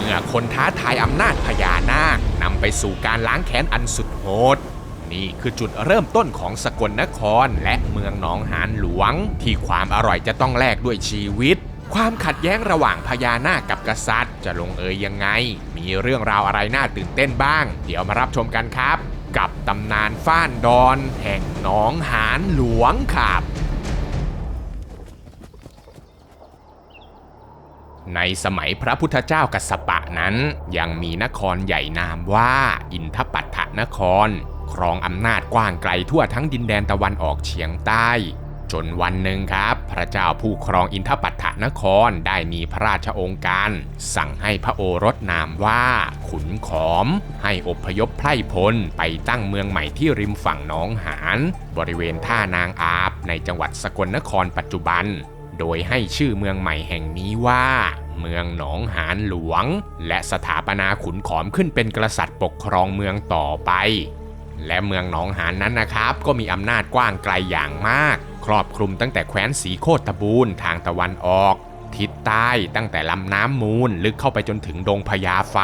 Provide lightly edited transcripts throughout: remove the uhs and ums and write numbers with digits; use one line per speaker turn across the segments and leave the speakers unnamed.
มื่อคนท้าทายอำนาจพญานาคนำไปสู่การล้างแค้นอันสุดโหดนี่คือจุดเริ่มต้นของสกลนครและเมืองหนองหานหลวงที่ความอร่อยจะต้องแลกด้วยชีวิตความขัดแย้งระหว่างพญานาคกับกษัตริย์จะลงเอยยังไงมีเรื่องราวอะไรน่าตื่นเต้นบ้างเดี๋ยวมารับชมกันครับกับตำนานฟ้านดอนแห่งหนองหานหลวงครับในสมัยพระพุทธเจ้ากัสสปะนั้นยังมีนครใหญ่นามว่าอินทปัฏฐนครครองอำนาจกว้างไกลทั่วทั้งดินแดนตะวันออกเฉียงใต้จนวันหนึ่งครับพระเจ้าผู้ครองอินทปัฏฐนครได้มีพระราชโองการสั่งให้พระโอรสนามว่าขุนขอมให้อพยพไพร่พลไปตั้งเมืองใหม่ที่ริมฝั่งหนองหานบริเวณท่านางอาบในจังหวัดสกลนครปัจจุบันโดยให้ชื่อเมืองใหม่แห่งนี้ว่าเมืองหนองหานหลวงและสถาปนาขุนขอมขึ้นเป็นกษัตริย์ปกครองเมืองต่อไปและเมืองหนองหานนั้นนะครับก็มีอำนาจกว้างไกลอย่างมากครอบคลุมตั้งแต่แคว้นศรีโคตบูรณ์ทางตะวันออกทิศใต้ตั้งแต่ลำน้ำมูลลึกเข้าไปจนถึงดงพญาไฟ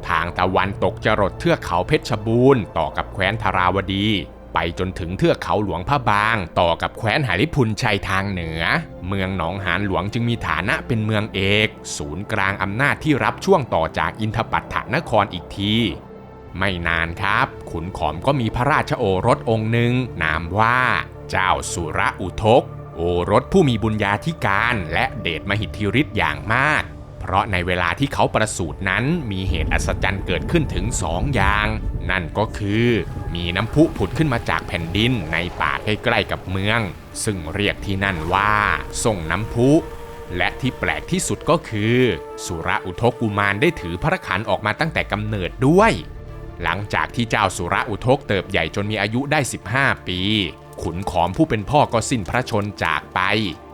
ทางตะวันตกจรดเทือกเขาเพชรบูรณ์ต่อกับแคว้นธาราวดีไปจนถึงเทือกเขาหลวงพระบางต่อกับแคว้นหฤพุนชัยทางเหนือเมืองหนองหานหลวงจึงมีฐานะเป็นเมืองเอกศูนย์กลางอำนาจที่รับช่วงต่อจากอินทปัฏฐนครอีกทีไม่นานครับขุนขอมก็มีพระราชโอรสองค์หนึ่งนามว่าเจ้าสุรอุทกโอรสผู้มีบุญญาธิการและเดชมหิทธิฤทธิ์อย่างมากเพราะในเวลาที่เขาประสูตินั้นมีเหตุอัศจรรย์เกิดขึ้นถึง2 อย่างนั่นก็คือมีน้ำพุผุดขึ้นมาจากแผ่นดินในป่าใกล้ๆกับเมืองซึ่งเรียกที่นั่นว่าส่งน้ำพุและที่แปลกที่สุดก็คือสุรอุทกกุมารได้ถือพระขันออกมาตั้งแต่กำเนิดด้วยหลังจากที่เจ้าสุรอุทกเติบใหญ่จนมีอายุได้15 ปีขุนขอมผู้เป็นพ่อก็สิ้นพระชนจากไป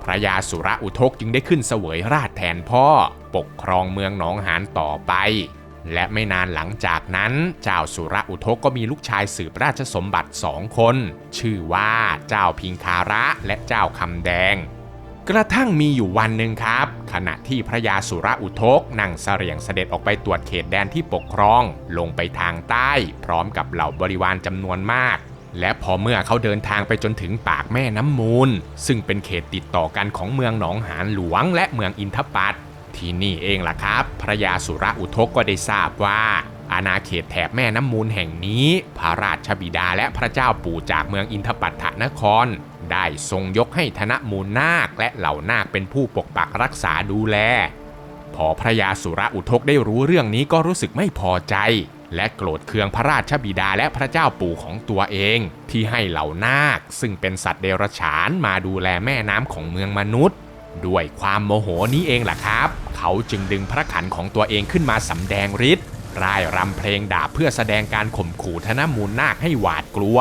พระยาสุรอุทกจึงได้ขึ้นเสวยราชย์แทนพ่อปกครองเมืองหนองหานต่อไปและไม่นานหลังจากนั้นเจ้าสุรอุทกก็มีลูกชายสืบราชสมบัติ2 คนชื่อว่าเจ้าพิงคาระและเจ้าคำแดงกระทั่งมีอยู่วันหนึ่งครับขณะที่พระยาสุรอุทกนั่งเสรี่ยงเสด็จออกไปตรวจเขตแดนที่ปกครองลงไปทางใต้พร้อมกับเหล่าบริวารจำนวนมากและพอเมื่อเขาเดินทางไปจนถึงปากแม่น้ำมูลซึ่งเป็นเขตติดต่อกันของเมืองหนองหานหลวงและเมืองอินทปัฏฐที่นี่เองล่ะครับพระยาสุรอุทกก็ได้ทราบว่าอาณาเขตแถบแม่น้ำมูลแห่งนี้พระราชบิดาและพระเจ้าปู่จากเมืองอินทปัฏฐนครได้ทรงยกให้ธนมูลนาคและเหล่านาคเป็นผู้ปกปักรักษาดูแลพอพระยาสุรอุทกได้รู้เรื่องนี้ก็รู้สึกไม่พอใจและโกรธเคืองพระราชบิดาและพระเจ้าปู่ของตัวเองที่ให้เหล่านาคซึ่งเป็นสัตว์เดรัจฉานมาดูแลแม่น้ำของเมืองมนุษย์ด้วยความโมโหนี้เองล่ะครับเขาจึงดึงพระขันของตัวเองขึ้นมาสำแดงฤทธิ์ร่ายรำเพลงดาบเพื่อแสดงการข่มขู่ธนมูลนาคให้หวาดกลัว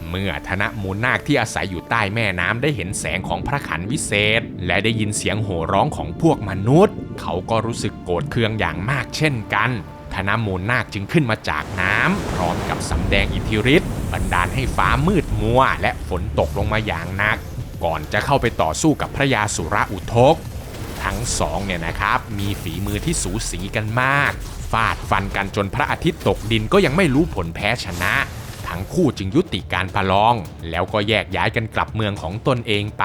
เมื่อธนมูลนาคที่อาศัยอยู่ใต้แม่น้ำได้เห็นแสงของพระขันวิเศษและได้ยินเสียงโห่ร้องของพวกมนุษย์เขาก็รู้สึกโกรธเคืองอย่างมากเช่นกันธนมูลนาคจึงขึ้นมาจากน้ำพร้อมกับสำแดงอิทธิฤทธิ์บันดาลให้ฟ้ามืดมัวและฝนตกลงมาอย่างหนักก่อนจะเข้าไปต่อสู้กับพระยาสุรอุทกทั้งสองเนี่ยนะครับมีฝีมือที่สูสีกันมากฟาดฟันกันจนพระอาทิตย์ตกดินก็ยังไม่รู้ผลแพ้ชนะทั้งคู่จึงยุติการประลองแล้วก็แยกย้ายกันกลับเมืองของตนเองไป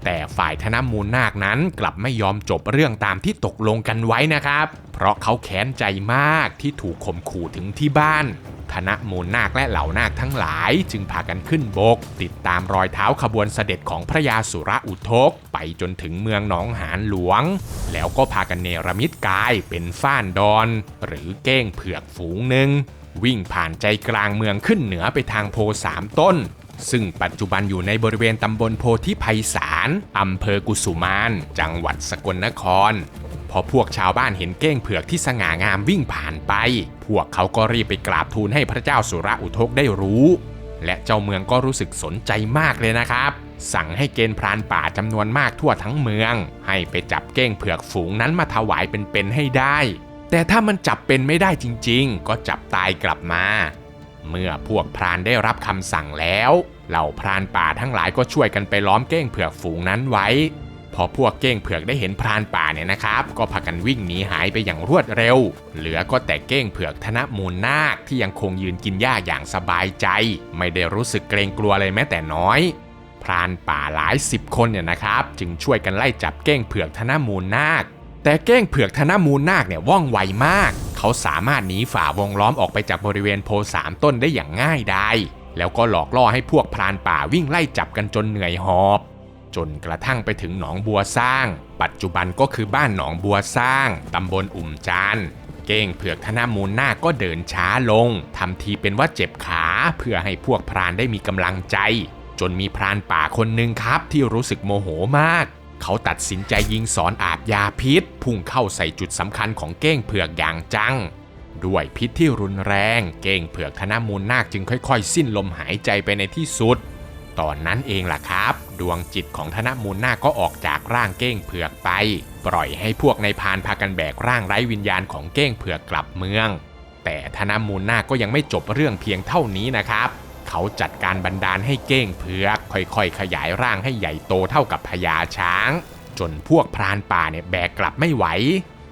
แต่ฝ่ายธนมูลนาคนั้นกลับไม่ยอมจบเรื่องตามที่ตกลงกันไว้นะครับเพราะเขาแค้นใจมากที่ถูกข่มขู่ถึงที่บ้านธนมูลนาคและเหล่านาคทั้งหลายจึงพากันขึ้นบกติดตามรอยเท้าขบวนเสด็จของพระยาสุรอุทกไปจนถึงเมืองหนองหานหลวงแล้วก็พากันเนรมิตกายเป็นฟ้านดอนหรือเก้งเผือกฝูงหนึ่งวิ่งผ่านใจกลางเมืองขึ้นเหนือไปทางโพ3 ต้นซึ่งปัจจุบันอยู่ในบริเวณตำบลโพธิไพศาลอำเภอกุสุมานจังหวัดสกลนครพอพวกชาวบ้านเห็นเก้งเผือกที่สง่างามวิ่งผ่านไปพวกเขาก็รีบไปกราบทูลให้พระเจ้าสุรอุทกได้รู้และเจ้าเมืองก็รู้สึกสนใจมากเลยนะครับสั่งให้เกณฑ์พรานป่าจำนวนมากทั่วทั้งเมืองให้ไปจับเก้งเผือกฝูงนั้นมาถวายเป็นๆให้ได้แต่ถ้ามันจับเป็นไม่ได้จริงๆก็จับตายกลับมาเมื่อพวกพรานได้รับคำสั่งแล้วเหล่าพรานป่าทั้งหลายก็ช่วยกันไปล้อมเก้งเผือกฝูงนั้นไว้ พอพวกเก้งเผือกได้เห็นพรานป่าเนี่ยนะครับก็พากันวิ่งหนีหายไปอย่างรวดเร็วเหลือก็แต่เก้งเผือกธนมูลนาคที่ยังคงยืนกินหญ้าอย่างสบายใจไม่ได้รู้สึกเกรงกลัวเลยแม้แต่น้อยพรานป่าหลาย10คนเนี่ยนะครับจึงช่วยกันไล่จับเก้งเผือกธนมูลนาคแต่เก้งเผือกธนมูลนาคเนี่ยว่องไวมากเขาสามารถหนีฝ่าวงล้อมออกไปจากบริเวณโพ3ต้นได้อย่างง่ายดายแล้วก็หลอกล่อให้พวกพรานป่าวิ่งไล่จับกันจนเหนื่อยหอบจนกระทั่งไปถึงหนองบัวสร้างปัจจุบันก็คือบ้านหนองบัวสร้างตำบลอุ่มจานเก้งเผือกธนมูลนาคก็เดินช้าลงทำทีเป็นว่าเจ็บขาเพื่อให้พวกพรานได้มีกำลังใจจนมีพรานป่าคนหนึ่งครับที่รู้สึกโมโหมากเขาตัดสินใจยิงสอนอาบยาพิษพุ่งเข้าใส่จุดสำคัญของเก้งเผือกอย่างจังด้วยพิษที่รุนแรงเก้งเผือกธนมูลนาคจึงค่อยๆสิ้นลมหายใจไปในที่สุดตอนนั้นเองล่ะครับดวงจิตของธนมูลนาคก็ออกจากร่างเก้งเผือกไปปล่อยให้พวกนายพรานพากันแบกร่างไร้วิญญาณของเก้งเผือกกลับเมืองแต่ธนมูลนาคก็ยังไม่จบเรื่องเพียงเท่านี้นะครับเขาจัดการบันดาลให้เก้งเผือกค่อยๆขยายร่างให้ใหญ่โตเท่ากับพญาช้างจนพวกพรานป่าเนี่ยแบกกลับไม่ไหว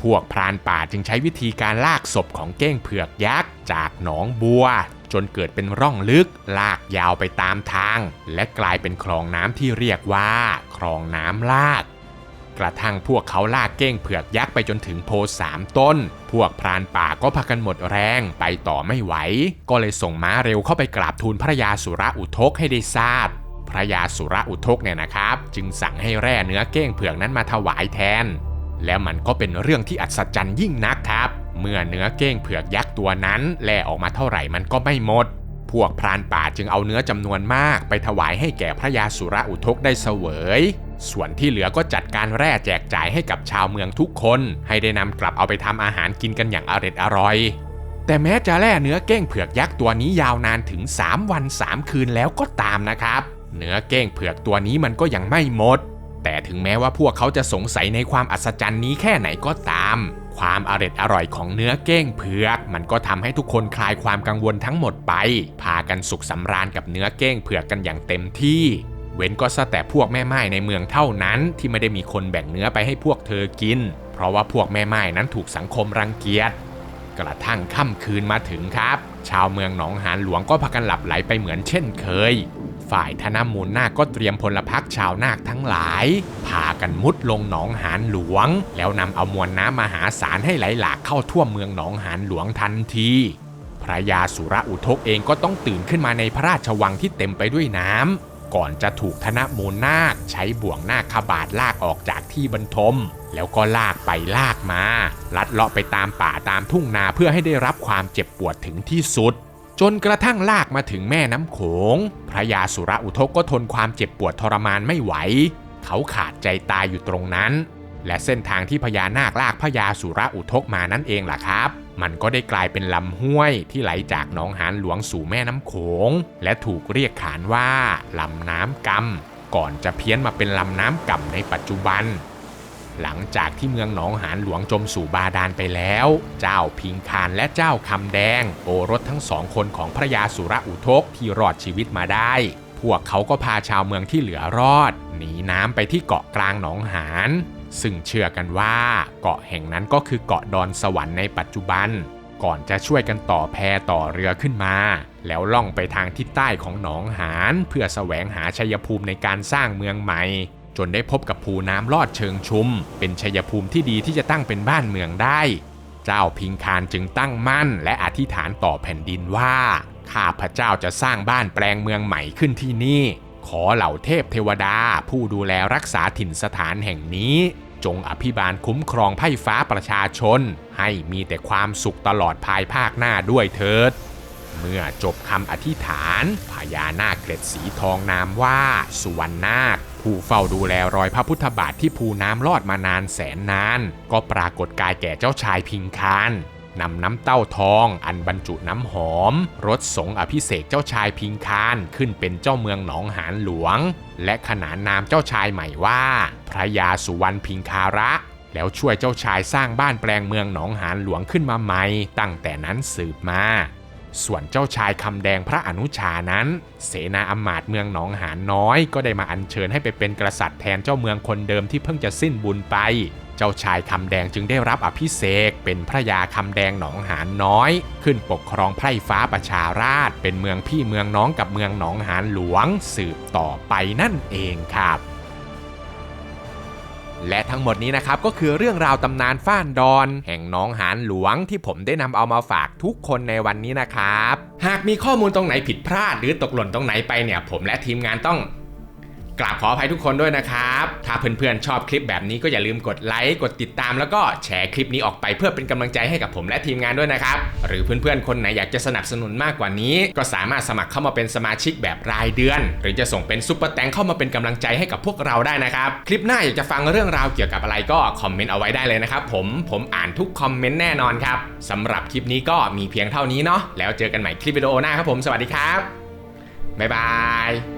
พวกพรานป่าจึงใช้วิธีการลากศพของเก้งเผือกยักษ์จากหนองบัวจนเกิดเป็นร่องลึกลากยาวไปตามทางและกลายเป็นคลองน้ำที่เรียกว่าคลองน้ำลากกระทั่งพวกเขาลากเก้งเผือกยักษ์ไปจนถึงโพ3ต้นพวกพรานป่าก็พากันหมดแรงไปต่อไม่ไหวก็เลยส่งม้าเร็วเข้าไปกราบทูลพระยาสุรอุทกให้ได้ทราบพระยาสุรอุทกเนี่ยนะครับจึงสั่งให้แร่เนื้อเก้งเผือกนั้นมาถวายแทนแล้วมันก็เป็นเรื่องที่อัศจรรย์ยิ่งนักครับเมื่อเนื้อเก้งเผือกยักษ์ตัวนั้นแล่ออกมาเท่าไหร่มันก็ไม่หมดพวกพรานป่าจึงเอาเนื้อจำนวนมากไปถวายให้แก่พระยาสุรอุทกได้เสวยส่วนที่เหลือก็จัดการแร่แจกจ่ายให้กับชาวเมืองทุกคนให้ได้นำกลับเอาไปทำอาหารกินกันอย่างอร่อยแต่แม้จะแล่เนื้อเก้งเผือกยักษ์ตัวนี้ยาวนานถึง3 วัน 3 คืนแล้วก็ตามนะครับเนื้อเก้งเผือกตัวนี้มันก็ยังไม่หมดแต่ถึงแม้ว่าพวกเขาจะสงสัยในความอัศจรรย์นี้แค่ไหนก็ตามความอร่อยของเนื้อเก้งเผือกมันก็ทำให้ทุกคนคลายความกังวลทั้งหมดไปพากันสุขสำราญกับเนื้อเก้งเผือกกันอย่างเต็มที่เว้นก็ซะแต่พวกแม่ไม้ในเมืองเท่านั้นที่ไม่ได้มีคนแบ่งเนื้อไปให้พวกเธอกินเพราะว่าพวกแม่ไม้นั้นถูกสังคมรังเกียจกระทั่งค่ำคืนมาถึงครับชาวเมืองหนองหานหลวงก็พากันหลับไหลไปเหมือนเช่นเคยฝ่ายธนมูลนาคก็เตรียมพลพรรคชาวนาคทั้งหลายพากันมุดลงหนองหานหลวงแล้วนำเอามวลน้ำมหาศาลให้ไหลหลากเข้าท่วมเมืองหนองหานหลวงทันทีพระยาสุรอุทกเองก็ต้องตื่นขึ้นมาในพระราชวังที่เต็มไปด้วยน้ำก่อนจะถูกธนมูลนาคใช้บ่วงนาคบาทลากออกจากที่บรรทมแล้วก็ลากไปลากมาลัดเลาะไปตามป่าตามทุ่งนาเพื่อให้ได้รับความเจ็บปวดถึงที่สุดจนกระทั่งลากมาถึงแม่น้ำโขงพระยาสุรอุทกก็ทนความเจ็บปวดทรมานไม่ไหวเขาขาดใจตายอยู่ตรงนั้นและเส้นทางที่พญานาคลากพระยาสุรอุทกมานั่นเองล่ะครับมันก็ได้กลายเป็นลำห้วยที่ไหลจากหนองหานหลวงสู่แม่น้ำโขงและถูกเรียกขานว่าลำน้ำกำก่อนจะเพี้ยนมาเป็นลำน้ำก่ำในปัจจุบันหลังจากที่เมืองหนองหานหลวงจมสู่บาดาลไปแล้วเจ้าพิงคานและเจ้าคำแดงโอรสทั้ง2 คนของพระยาสุรอุทกที่รอดชีวิตมาได้พวกเขาก็พาชาวเมืองที่เหลือรอดหนีน้ำไปที่เกาะกลางหนองหานซึ่งเชื่อกันว่าเกาะแห่งนั้นก็คือเกาะดอนสวรรค์ในปัจจุบันก่อนจะช่วยกันต่อแพต่อเรือขึ้นมาแล้วล่องไปทางทิศใต้ของหนองหานเพื่อแสวงหาชัยภูมิในการสร้างเมืองใหม่จนได้พบกับภูน้ำลอดเชิงชุมเป็นชัยภูมิที่ดีที่จะตั้งเป็นบ้านเมืองได้เจ้าพิงคานจึงตั้งมั่นและอธิษฐานต่อแผ่นดินว่าข้าพเจ้าจะสร้างบ้านแปลงเมืองใหม่ขึ้นที่นี่ขอเหล่าเทพเทวดาผู้ดูแลรักษาถิ่นสถานแห่งนี้จงอภิบาลคุ้มครองไพร่ฟ้าประชาชนให้มีแต่ความสุขตลอดภายภาคหน้าด้วยเถิดเมื่อจบคำอธิษฐานพญานาคเกล็ดสีทองนามว่าสุวรรณนาคผู้เฝ้าดูแลรอยพระพุทธบาทที่ภูน้ำลอดมานานแสนนานก็ปรากฏกายแก่เจ้าชายพิงคานนำน้ำเต้าทองอันบรรจุน้ำหอมรถสงอภิเษกเจ้าชายพิงคานขึ้นเป็นเจ้าเมืองหนองหานหลวงและขนานนามเจ้าชายใหม่ว่าพระยาสุวรรณพิงคาระแล้วช่วยเจ้าชายสร้างบ้านแปลงเมืองหนองหานหลวงขึ้นมาใหม่ตั้งแต่นั้นสืบมา ส่วนเจ้าชายคำแดงพระอนุชานั้นเสนาอำมาตย์เมืองหนองหานน้อยก็ได้มาอัญเชิญให้ไปเป็นกษัตริย์แทนเจ้าเมืองคนเดิมที่เพิ่งจะสิ้นบุญไปเจ้าชายคำแดงจึงได้รับอภิเษกเป็นพระยาคำแดงหนองหานน้อยขึ้นปกครองไพร่ฟ้าประชาราษฎร์เป็นเมืองพี่เมืองน้องกับเมืองหนองหานหลวงสืบต่อไปนั่นเองครับและทั้งหมดนี้นะครับก็คือเรื่องราวตำนานฟ้านดอนแห่งหนองหานหลวงที่ผมได้นำเอามาฝากทุกคนในวันนี้นะครับหากมีข้อมูลตรงไหนผิดพลาดหรือตกหล่นตรงไหนไปเนี่ยผมและทีมงานต้องกราบขออภัยทุกคนด้วยนะครับถ้าเพื่อนๆชอบคลิปแบบนี้ก็อย่าลืมกดไลค์กดติดตามแล้วก็แชร์คลิปนี้ออกไปเพื่อเป็นกำลังใจให้กับผมและทีมงานด้วยนะครับหรือเพื่อนๆคนไหนอยากจะสนับสนุนมากกว่านี้ก็สามารถสมัครเข้ามาเป็นสมาชิกแบบรายเดือนหรือจะส่งเป็นซุปเปอร์แตงเข้ามาเป็นกำลังใจให้กับพวกเราได้นะครับคลิปหน้าอยากจะฟังเรื่องราวเกี่ยวกับอะไรก็คอมเมนต์เอาไว้ได้เลยนะครับผมอ่านทุกคอมเมนต์แน่นอนครับสำหรับคลิปนี้ก็มีเพียงเท่านี้เนาะแล้วเจอกันใหม่คลิปวิดีโอหน้าครับผมสวัสดีครับบ๊ายบาย